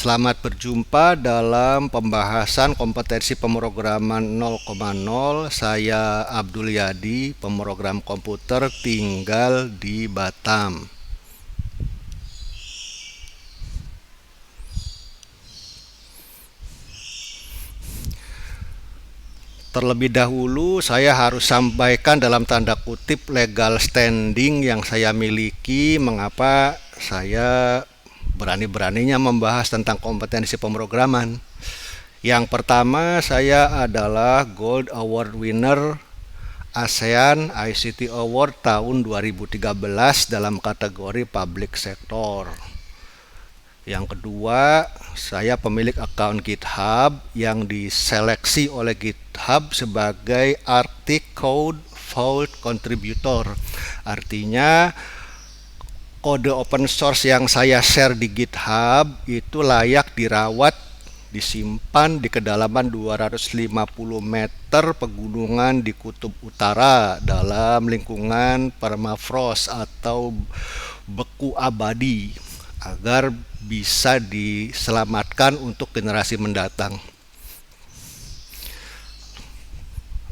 Selamat berjumpa dalam pembahasan kompetensi pemrograman 0,0. Saya Abdul Yadi, pemrogram komputer tinggal di Batam. Terlebih dahulu saya harus sampaikan dalam tanda kutip legal standing yang saya miliki mengapa saya berani-beraninya membahas tentang kompetensi pemrograman. Yang pertama, saya adalah Gold Award winner ASEAN ICT Award tahun 2013 dalam kategori Public Sector. Yang kedua, saya pemilik akun GitHub yang diseleksi oleh GitHub sebagai Arctic Code Vault Contributor. Artinya, kode open source yang saya share di GitHub itu layak dirawat, disimpan di kedalaman 250 meter pegunungan di kutub utara dalam lingkungan permafrost atau beku abadi agar bisa diselamatkan untuk generasi mendatang.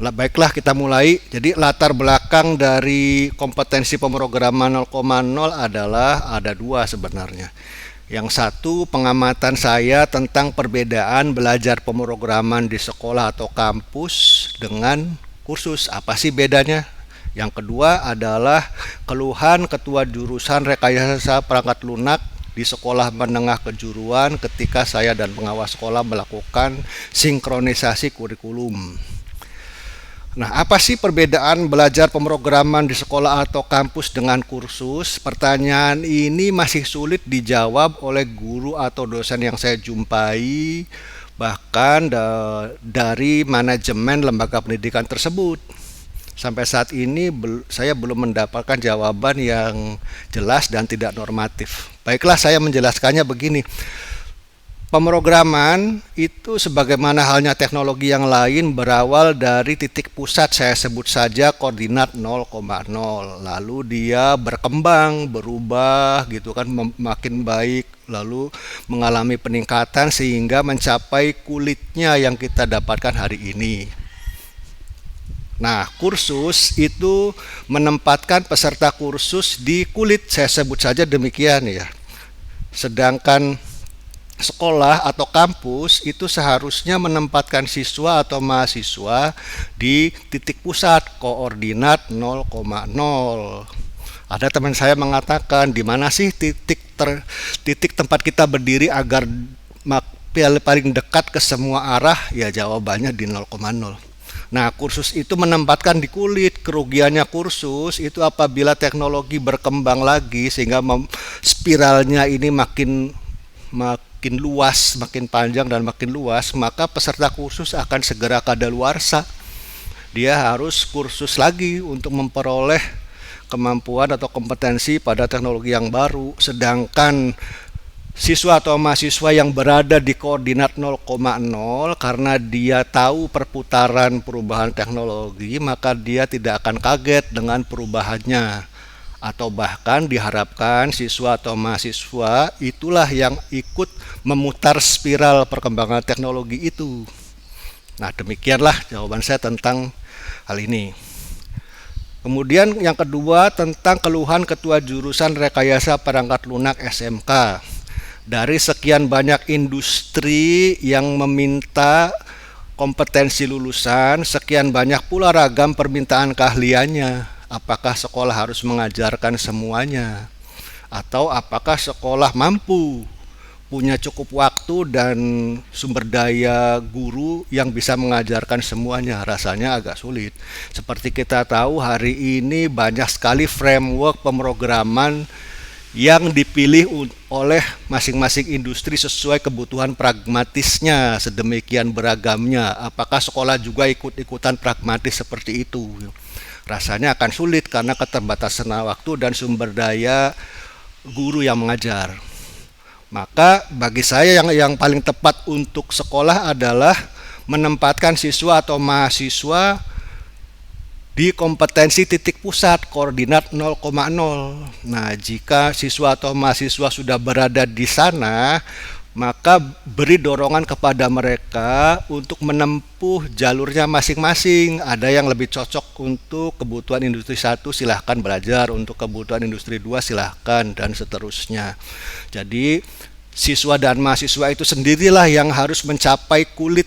Baiklah, kita mulai. Jadi latar belakang dari kompetensi pemrograman 0,0 adalah ada dua sebenarnya. Yang satu, pengamatan saya tentang perbedaan belajar pemrograman di sekolah atau kampus dengan kursus. Apa sih bedanya? Yang kedua adalah keluhan ketua jurusan rekayasa perangkat lunak di sekolah menengah kejuruan ketika saya dan pengawas sekolah melakukan sinkronisasi kurikulum. Nah, apa sih perbedaan belajar pemrograman di sekolah atau kampus dengan kursus? Pertanyaan ini masih sulit dijawab oleh guru atau dosen yang saya jumpai, bahkan dari manajemen lembaga pendidikan tersebut. Sampai saat ini saya belum mendapatkan jawaban yang jelas dan tidak normatif. Baiklah, saya menjelaskannya begini. Pemrograman itu sebagaimana halnya teknologi yang lain berawal dari titik pusat, saya sebut saja koordinat 0,0. Lalu dia berkembang, berubah gitu kan, makin baik, lalu mengalami peningkatan sehingga mencapai kulitnya yang kita dapatkan hari ini. Nah, kursus itu menempatkan peserta kursus di kulit, saya sebut saja demikian ya. Sedangkan sekolah atau kampus itu seharusnya menempatkan siswa atau mahasiswa di titik pusat koordinat 0,0. Ada teman saya mengatakan, di mana sih titik tempat kita berdiri agar paling dekat ke semua arah? Ya, jawabannya di 0,0. Nah, kursus itu menempatkan di kulit. Kerugiannya kursus itu apabila teknologi berkembang lagi sehingga spiralnya ini makin luas, makin panjang dan makin luas, maka peserta kursus akan segera kadaluarsa. Dia harus kursus lagi untuk memperoleh kemampuan atau kompetensi pada teknologi yang baru. Sedangkan siswa atau mahasiswa yang berada di koordinat 0,0 karena dia tahu perputaran perubahan teknologi, maka dia tidak akan kaget dengan perubahannya. Atau bahkan diharapkan siswa atau mahasiswa itulah yang ikut memutar spiral perkembangan teknologi itu. Nah, demikianlah jawaban saya tentang hal ini. Kemudian yang kedua, tentang keluhan ketua jurusan rekayasa perangkat lunak SMK. Dari sekian banyak industri yang meminta kompetensi lulusan, sekian banyak pula ragam permintaan keahliannya. Apakah sekolah harus mengajarkan semuanya? Atau apakah sekolah mampu punya cukup waktu dan sumber daya guru yang bisa mengajarkan semuanya? Rasanya agak sulit. Seperti kita tahu, hari ini banyak sekali framework pemrograman yang dipilih oleh masing-masing industri sesuai kebutuhan pragmatisnya, sedemikian beragamnya. Apakah sekolah juga ikut-ikutan pragmatis seperti itu? Rasanya akan sulit karena keterbatasan waktu dan sumber daya guru yang mengajar. Maka bagi saya yang paling tepat untuk sekolah adalah menempatkan siswa atau mahasiswa di kompetensi titik pusat koordinat 0,0. Nah, jika siswa atau mahasiswa sudah berada di sana, maka beri dorongan kepada mereka untuk menempuh jalurnya masing-masing. Ada yang lebih cocok untuk kebutuhan industri 1, silahkan belajar, untuk kebutuhan industri 2 silahkan, dan seterusnya. Jadi siswa dan mahasiswa itu sendirilah yang harus mencapai kulit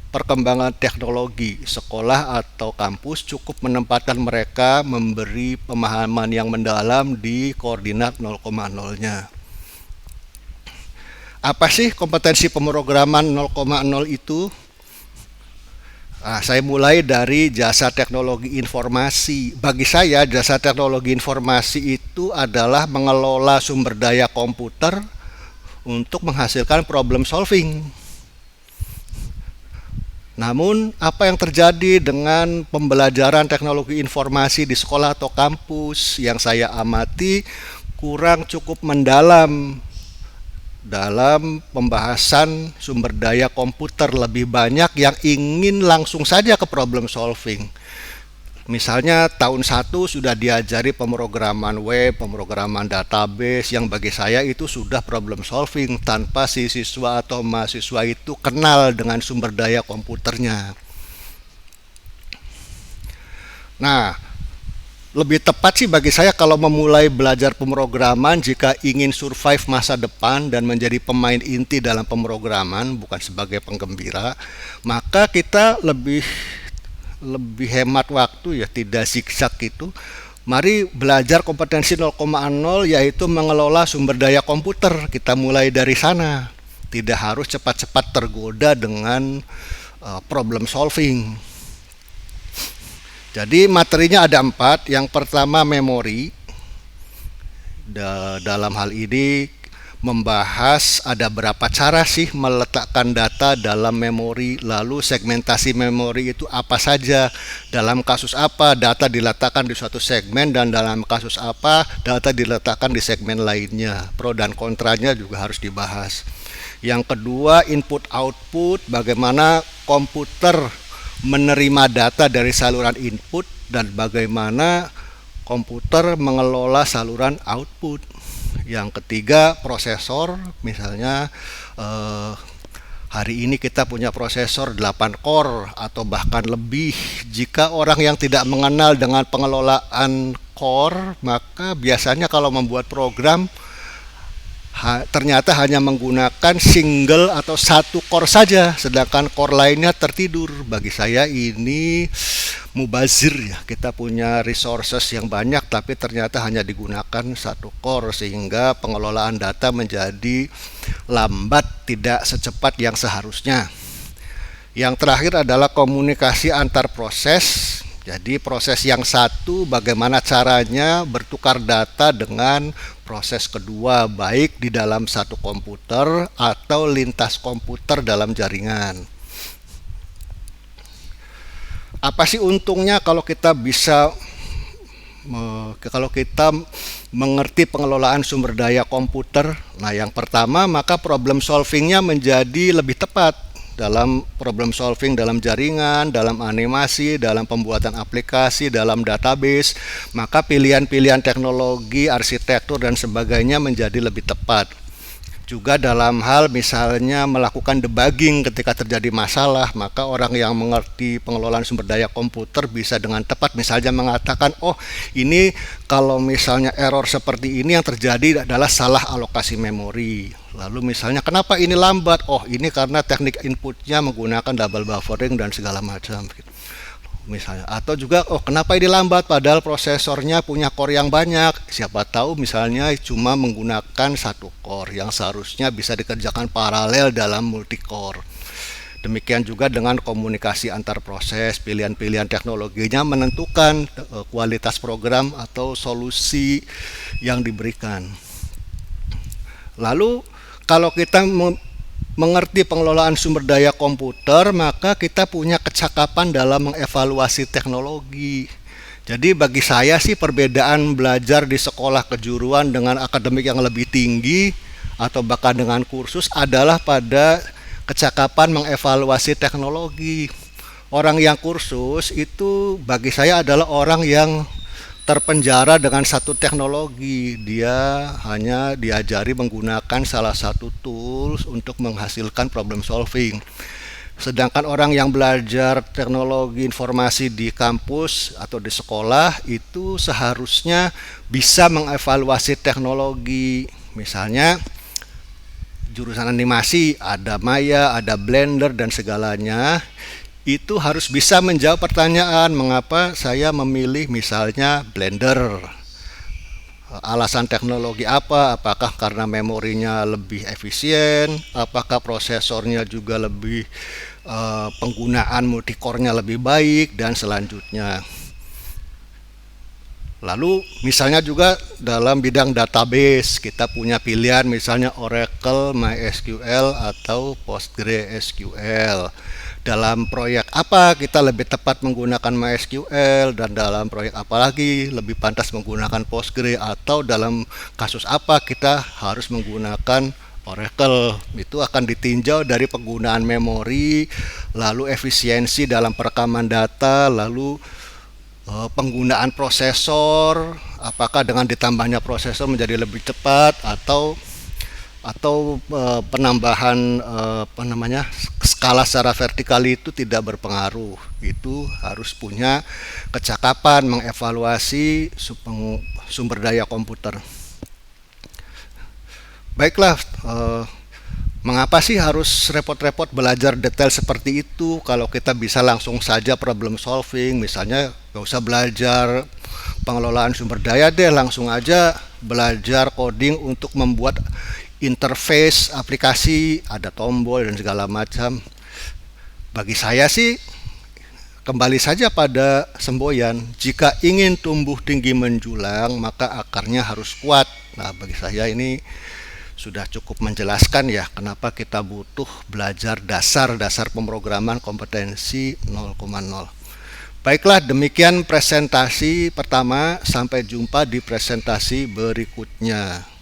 perkembangan teknologi. Sekolah atau kampus cukup menempatkan mereka memberi pemahaman yang mendalam di koordinat 0,0-nya. Apa sih kompetensi pemrograman 0,0 itu? Saya mulai dari jasa teknologi informasi. Bagi saya, jasa teknologi informasi itu adalah mengelola sumber daya komputer untuk menghasilkan problem solving. Namun, apa yang terjadi dengan pembelajaran teknologi informasi di sekolah atau kampus yang saya amati kurang cukup mendalam dalam pembahasan sumber daya komputer. Lebih banyak yang ingin langsung saja ke problem solving. Misalnya tahun 1 sudah diajari pemrograman web, pemrograman database, yang bagi saya itu sudah problem solving tanpa si siswa atau mahasiswa itu kenal dengan sumber daya komputernya. Nah, lebih tepat sih bagi saya kalau memulai belajar pemrograman jika ingin survive masa depan dan menjadi pemain inti dalam pemrograman, bukan sebagai penggembira, maka kita lebih hemat waktu ya, tidak zigzag gitu. Mari belajar kompetensi 0,0, yaitu mengelola sumber daya komputer. Kita mulai dari sana. Tidak harus cepat-cepat tergoda dengan problem solving. Jadi materinya ada 4. Yang pertama memori. Dalam hal ini membahas ada berapa cara sih meletakkan data dalam memori, lalu segmentasi memori itu apa saja, dalam kasus apa data diletakkan di suatu segmen, dan dalam kasus apa data diletakkan di segmen lainnya. Pro dan kontranya juga harus dibahas. Yang kedua input output, bagaimana komputer menerima data dari saluran input dan bagaimana komputer mengelola saluran output. Yang ketiga prosesor, misalnya hari ini kita punya prosesor 8 core atau bahkan lebih. Jika orang yang tidak mengenal dengan pengelolaan core, maka biasanya kalau membuat program ternyata hanya menggunakan single atau satu core saja, sedangkan core lainnya tertidur. Bagi saya ini mubazir ya, kita punya resources yang banyak tapi ternyata hanya digunakan satu core, sehingga pengelolaan data menjadi lambat, tidak secepat yang seharusnya. Yang terakhir adalah komunikasi antar proses. Jadi proses yang satu bagaimana caranya bertukar data dengan proses kedua, baik di dalam satu komputer atau lintas komputer dalam jaringan. Apa sih untungnya kalau kita mengerti pengelolaan sumber daya komputer? Nah, yang pertama, maka problem solvingnya menjadi lebih tepat dalam problem solving dalam jaringan, dalam animasi, dalam pembuatan aplikasi, dalam database. Maka pilihan-pilihan teknologi, arsitektur dan sebagainya menjadi lebih tepat. Juga dalam hal misalnya melakukan debugging ketika terjadi masalah, maka orang yang mengerti pengelolaan sumber daya komputer bisa dengan tepat misalnya mengatakan, oh ini kalau misalnya error seperti ini yang terjadi adalah salah alokasi memori. Lalu misalnya kenapa ini lambat? Oh ini karena teknik inputnya menggunakan double buffering dan segala macam. Misalnya, atau juga oh kenapa ini lambat padahal prosesornya punya core yang banyak, siapa tahu misalnya cuma menggunakan satu core yang seharusnya bisa dikerjakan paralel dalam multi core. Demikian juga dengan komunikasi antar proses, pilihan-pilihan teknologinya menentukan kualitas program atau solusi yang diberikan. Lalu kalau kita mengerti pengelolaan sumber daya komputer, maka kita punya kecakapan dalam mengevaluasi teknologi. Jadi bagi saya sih perbedaan belajar di sekolah kejuruan dengan akademik yang lebih tinggi atau bahkan dengan kursus adalah pada kecakapan mengevaluasi teknologi. Orang yang kursus itu bagi saya adalah orang yang terpenjara dengan satu teknologi. Dia hanya diajari menggunakan salah satu tools untuk menghasilkan problem solving. Sedangkan orang yang belajar teknologi informasi di kampus atau di sekolah itu seharusnya bisa mengevaluasi teknologi. Misalnya jurusan animasi, ada Maya, ada Blender dan segalanya. Itu harus bisa menjawab pertanyaan mengapa saya memilih misalnya Blender. Alasan teknologi apa? Apakah karena memorinya lebih efisien? Apakah prosesornya juga lebih penggunaan multicore-nya lebih baik dan selanjutnya. Lalu misalnya juga dalam bidang database kita punya pilihan misalnya Oracle, MySQL atau PostgreSQL. Dalam proyek apa kita lebih tepat menggunakan MySQL dan dalam proyek apa lagi lebih pantas menggunakan Postgre atau dalam kasus apa kita harus menggunakan Oracle. Itu akan ditinjau dari penggunaan memori, lalu efisiensi dalam perekaman data, lalu penggunaan prosesor, apakah dengan ditambahnya prosesor menjadi lebih cepat atau penambahan skala secara vertikal itu tidak berpengaruh. Itu harus punya kecakapan mengevaluasi sumber daya komputer. Baiklah, mengapa sih harus repot-repot belajar detail seperti itu kalau kita bisa langsung saja problem solving? Misalnya nggak usah belajar pengelolaan sumber daya deh, langsung aja belajar coding untuk membuat interface aplikasi, ada tombol dan segala macam. Bagi saya sih kembali saja pada semboyan, jika ingin tumbuh tinggi menjulang maka akarnya harus kuat. Nah, bagi saya ini sudah cukup menjelaskan ya kenapa kita butuh belajar dasar-dasar pemrograman kompetensi 0,0. Baiklah, demikian presentasi pertama. Sampai jumpa di presentasi berikutnya.